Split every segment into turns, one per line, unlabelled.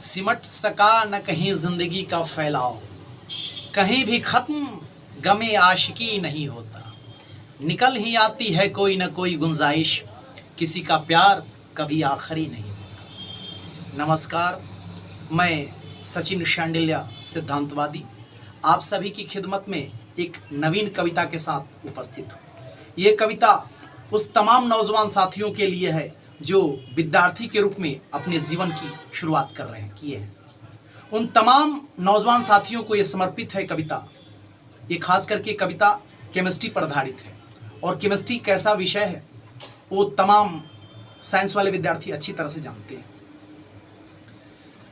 सिमट सका न कहीं जिंदगी का फैलाव, कहीं भी खत्म गमे आशिकी नहीं होता। निकल ही आती है कोई न कोई गुंजाइश, किसी का प्यार कभी आखिरी नहीं होता। नमस्कार, मैं सचिन शांडिल्या सिद्धांतवादी आप सभी की खिदमत में एक नवीन कविता के साथ उपस्थित हूँ। ये कविता उस तमाम नौजवान साथियों के लिए है जो विद्यार्थी के रूप में अपने जीवन की शुरुआत कर रहे हैं किए हैं। उन तमाम नौजवान साथियों को ये समर्पित है कविता। ये खास करके कविता केमिस्ट्री पर आधारित है और केमिस्ट्री कैसा विषय है वो तमाम साइंस वाले विद्यार्थी अच्छी तरह से जानते हैं।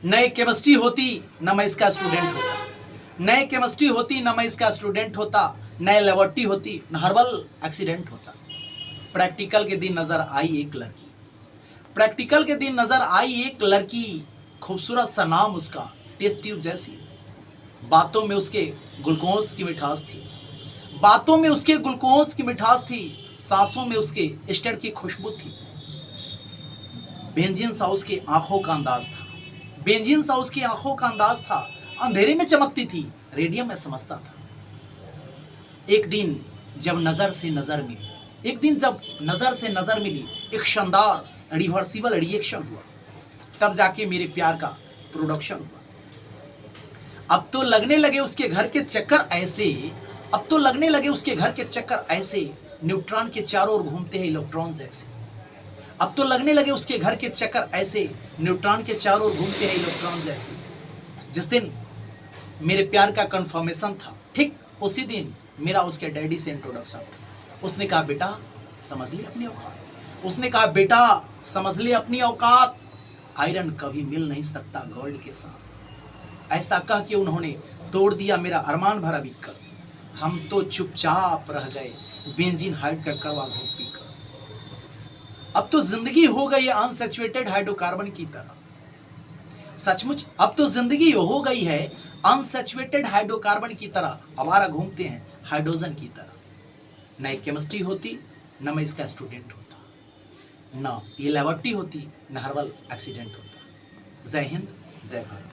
नए केमिस्ट्री होती न मैं इसका स्टूडेंट होता, नए केमिस्ट्री होती न मैं इसका स्टूडेंट होता, नए लेबोरेटरी होती न हर्बल एक्सीडेंट होता। प्रैक्टिकल के दिन नजर आई एक लड़की, प्रैक्टिकल के दिन नजर आई एक लड़की, खूबसूरत सा नाम उसका टेस्ट ट्यूब जैसी। बातों में उसके ग्लूकोज की मिठास थी, बातों में उसके ग्लूकोज की मिठास थी, सांसों में उसके एस्टर की खुशबू थी। बेंजीन सा उसकी आंखों का अंदाज था, बेंजीन सा उसकी आंखों का अंदाज था। अंधेरे में चमकती थी, रेडियम में समझता था। एक दिन जब नजर से नजर मिली, एक दिन जब नजर से नजर मिली, एक शानदार रिवर्सिबल रिएक्शन हुआ, तब जाके मेरे प्यार का प्रोडक्शन हुआ। अब तो लगने लगे उसके घर के चक्कर ऐसे, अब तो लगने लगे उसके घर के चक्कर ऐसे, न्यूट्रॉन के चारों ओर घूमते हैं इलेक्ट्रॉन जैसे। अब तो लगने लगे उसके घर के चक्कर ऐसे, न्यूट्रॉन के चारों ओर घूमते हैं इलेक्ट्रॉन जैसे। जिस दिन मेरे प्यार का कंफर्मेशन था, ठीक उसी दिन मेरा उसके डैडी से इंट्रोडक्शन था। उसने कहा बेटा समझ ले अपनी औकात, उसने कहा बेटा समझ ले अपनी औकात, आयरन कभी मिल नहीं सकता गोल्ड के साथ। ऐसा कह के उन्होंने तोड़ दिया मेरा अरमान भरा बीकर। हम तो चुपचाप रह गए बेंजीन हाइड कर करवा घोट पीकर। अब तो जिंदगी हो गई अनसैचुरेटेड हाइड्रोकार्बन की तरह, सचमुच अब तो जिंदगी हो गई है अनसैचुरेटेड हाइड्रोकार्बन की तरह। हमारा घूमते हैं हाइड्रोजन की तरह। न केमिस्ट्री होती न मैं इसका स्टूडेंट होता, न ये लेबोरेटरी होती न हर्बल एक्सीडेंट होता। जय हिंद, जय भारत।